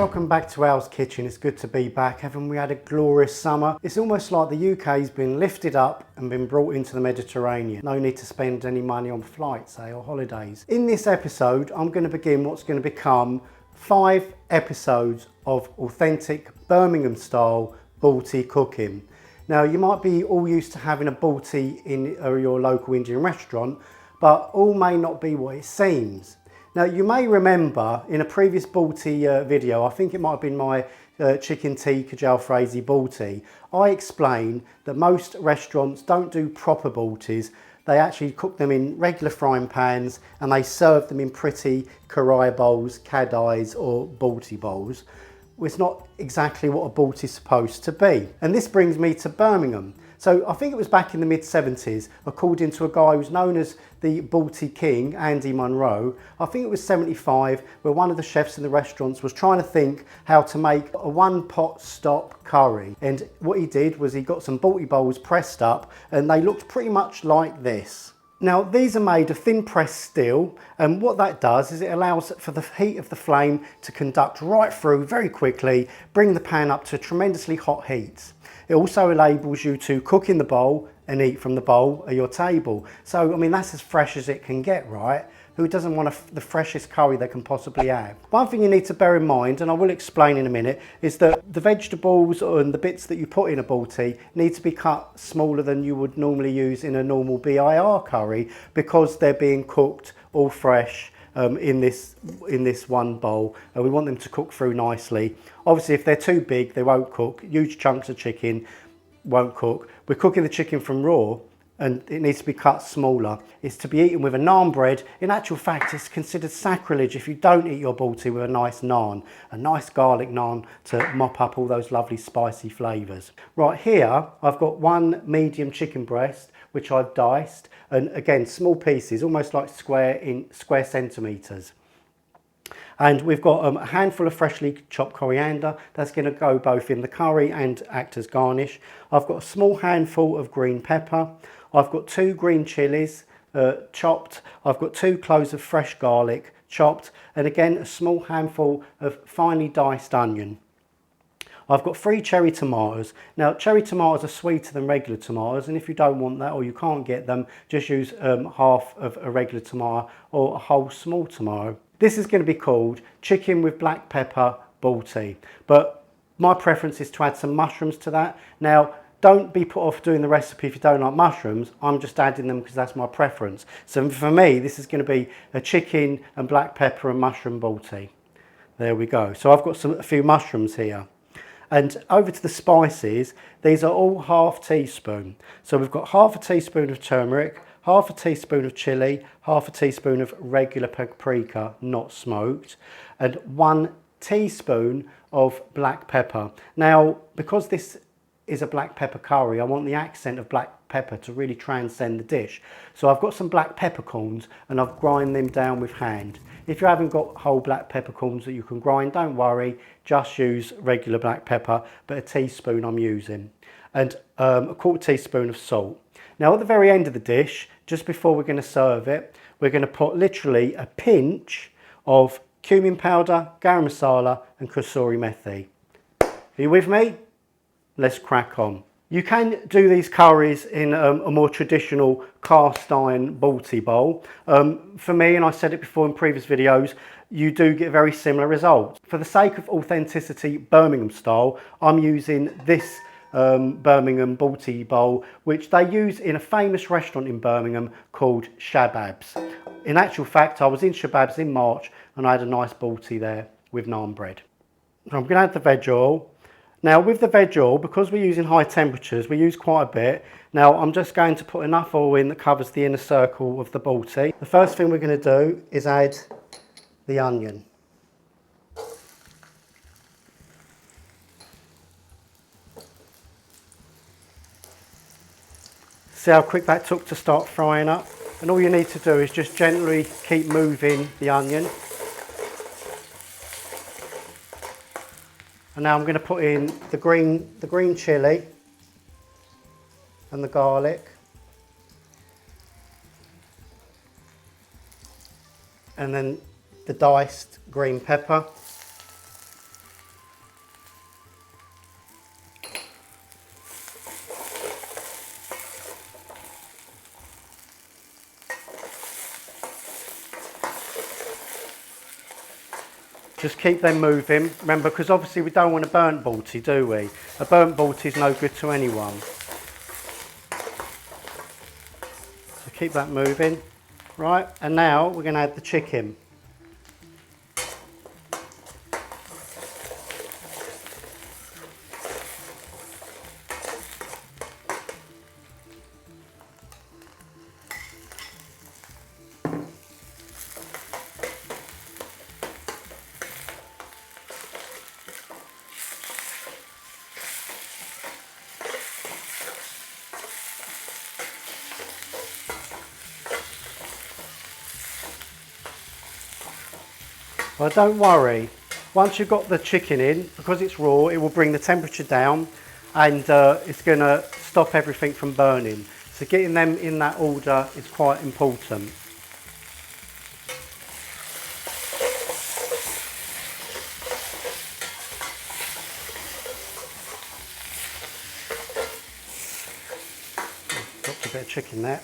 Welcome back to Al's Kitchen. It's good to be back. Haven't we had a glorious summer? It's almost like the UK's been lifted up and been brought into the Mediterranean. No need to spend any money on flights, or holidays. In this episode, I'm going to begin what's going to become 5 episodes of authentic Birmingham style Balti cooking. Now, you might be all used to having a Balti in your local Indian restaurant, but all may not be what it seems. Now, you may remember in a previous Balti video, I think it might have been my chicken tikka jalfrezi Balti, I explained that most restaurants don't do proper Baltis. They actually cook them in regular frying pans and they serve them in pretty karai bowls, kadais or Balti bowls. It's not exactly what a Balti is supposed to be. And this brings me to Birmingham. So I think it was back in the mid-70s, according to a guy who's known as the Balti King, Andy Munro. I think it was 75, where one of the chefs in the restaurants was trying to think how to make a one-pot stop curry. And what he did was he got some Balti bowls pressed up and they looked pretty much like this. Now, these are made of thin pressed steel, and what that does is it allows for the heat of the flame to conduct right through very quickly, bring the pan up to tremendously hot heat. It also enables you to cook in the bowl and eat from the bowl at your table. So, I mean, that's as fresh as it can get, right? Who doesn't want the freshest curry they can possibly have? One thing you need to bear in mind, and I will explain in a minute, is that the vegetables and the bits that you put in a Balti need to be cut smaller than you would normally use in a normal BIR curry, because they're being cooked all fresh in this one bowl, and we want them to cook through nicely. Obviously, if they're too big, they won't cook. Huge chunks of chicken won't cook. We're cooking the chicken from raw, and it needs to be cut smaller. It's to be eaten with a naan bread. In actual fact, it's considered sacrilege if you don't eat your Balti with a nice naan, a nice garlic naan to mop up all those lovely spicy flavours. Right here, I've got one medium chicken breast, which I've diced, and again, small pieces, almost like square centimetres. And we've got a handful of freshly chopped coriander. That's going to go both in the curry and act as garnish. I've got a small handful of green pepper. I've got 2 green chillies chopped. I've got 2 cloves of fresh garlic chopped, and again a small handful of finely diced onion. I've got 3 cherry tomatoes. Now, cherry tomatoes are sweeter than regular tomatoes, and if you don't want that or you can't get them, just use half of a regular tomato or a whole small tomato. This is going to be called chicken with black pepper Balti, but my preference is to add some mushrooms to that. Now, don't be put off doing the recipe if you don't like mushrooms. I'm just adding them because that's my preference. So for me, this is going to be a chicken and black pepper and mushroom Balti. There we go. So I've got a few mushrooms here. And over to the spices, these are all ½ teaspoon. So we've got ½ teaspoon of turmeric, ½ teaspoon of chilli, ½ teaspoon of regular paprika, not smoked, and 1 teaspoon of black pepper. Now, because this is a black pepper curry, I want the accent of black pepper to really transcend the dish. So I've got some black peppercorns and I've grind them down with hand. If you haven't got whole black peppercorns that you can grind, don't worry, just use regular black pepper, but a teaspoon I'm using. And a ¼ teaspoon of salt. Now at the very end of the dish, just before we're going to serve it, we're going to put literally a pinch of cumin powder, garam masala and kasuri methi. Are you with me? Let's crack on. You can do these curries in a more traditional cast iron Balti bowl. For me, and I said it before in previous videos, you do get very similar results. For the sake of authenticity Birmingham style, I'm using this Birmingham Balti bowl, which they use in a famous restaurant in Birmingham called Shababs. In actual fact, I was in Shababs in March and I had a nice Balti there with naan bread. So I'm going to add the veg oil. Now with the veg oil, because we're using high temperatures, we use quite a bit. Now I'm just going to put enough oil in that covers the inner circle of the Balti. The first thing we're going to do is add the onion. See how quick that took to start frying up? And all you need to do is just gently keep moving the onion. And now I'm going to put in the green chilli and the garlic. And then the diced green pepper. Just keep them moving. Remember, because obviously we don't want a burnt Balti, do we? A burnt Balti is no good to anyone. So keep that moving. Right, and now we're going to add the chicken. Well, don't worry, once you've got the chicken in, because it's raw, it will bring the temperature down and it's going to stop everything from burning. So getting them in that order is quite important. Dropped a bit of chicken there.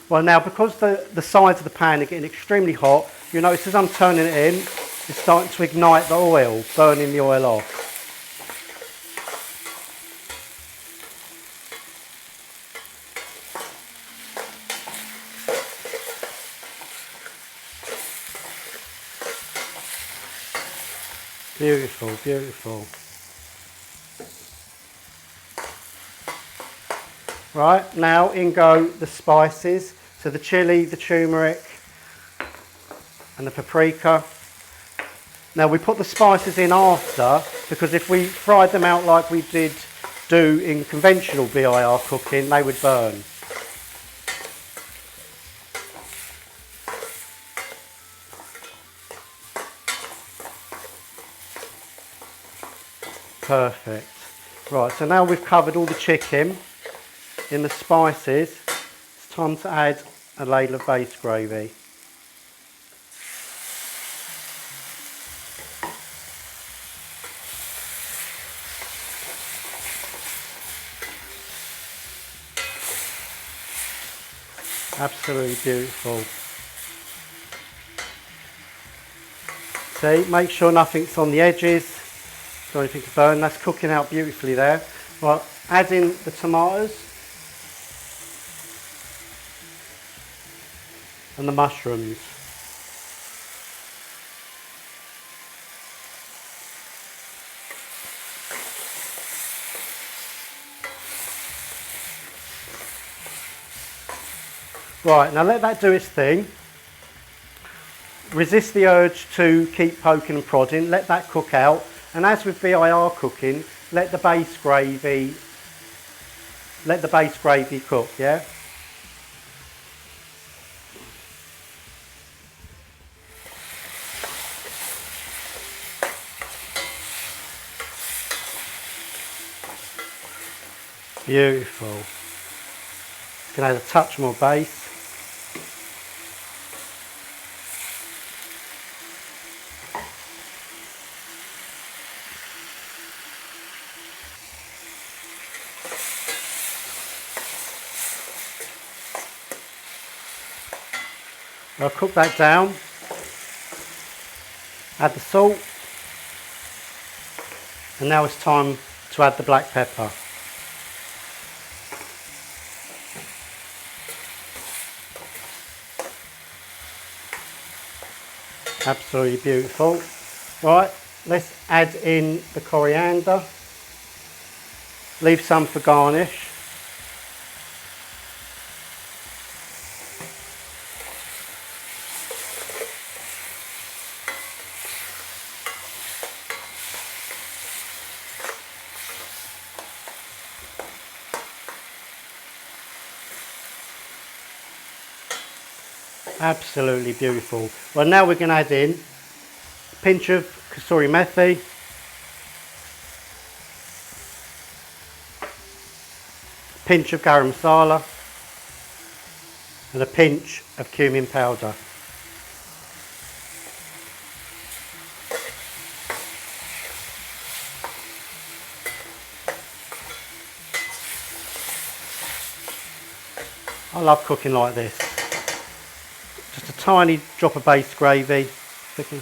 Well, now because the sides of the pan are getting extremely hot, you'll notice as I'm turning it in, it's starting to ignite the oil, burning the oil off. Beautiful, beautiful. Right, now in go the spices. So the chilli, the turmeric and the paprika. Now we put the spices in after because if we fried them out like we did do in conventional BIR cooking, they would burn. Perfect. Right, so now we've covered all the chicken in the spices, it's time to add a ladle of base gravy. Absolutely beautiful. See, make sure nothing's on the edges, got anything to burn. That's cooking out beautifully there. Right, add in the tomatoes and the mushrooms. Right, now let that do its thing. Resist the urge to keep poking and prodding, let that cook out. And as with BIR cooking, let the base gravy cook, yeah? Beautiful. Can add a touch more base. I'll cook that down. Add the salt. And now it's time to add the black pepper. Absolutely beautiful. Right, let's add in the coriander. Leave some for garnish. Absolutely beautiful. Well, now we're going to add in a pinch of kasuri methi, a pinch of garam masala and a pinch of cumin powder. I love cooking like this. Just a tiny drop of base gravy. Thicken.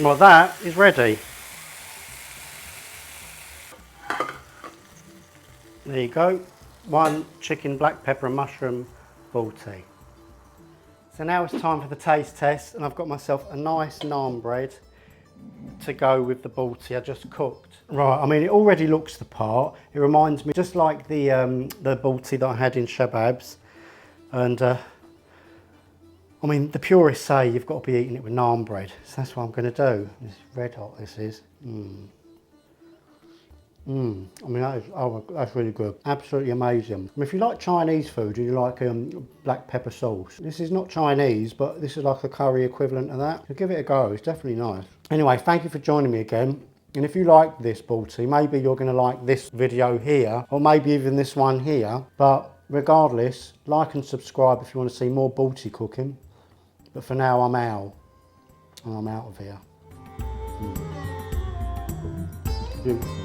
Well, that is ready. There you go. One chicken black pepper and mushroom Balti. So now it's time for the taste test, and I've got myself a nice naan bread to go with the Balti I just cooked. Right, I mean, it already looks the part. It reminds me just like the Balti that I had in shababs, and I mean, the purists say you've got to be eating it with naan bread, so that's what I'm going to do. It's red hot, this is. I mean, that's really good. Absolutely amazing. I mean, if you like Chinese food and you like black pepper sauce, this is not Chinese, but this is like a curry equivalent of that. So give it a go, it's definitely nice. Anyway, thank you for joining me again. And if you like this Balti, maybe you're going to like this video here, or maybe even this one here. But regardless, like and subscribe if you want to see more Balti cooking. But for now, I'm out. And I'm out of here. Beautiful.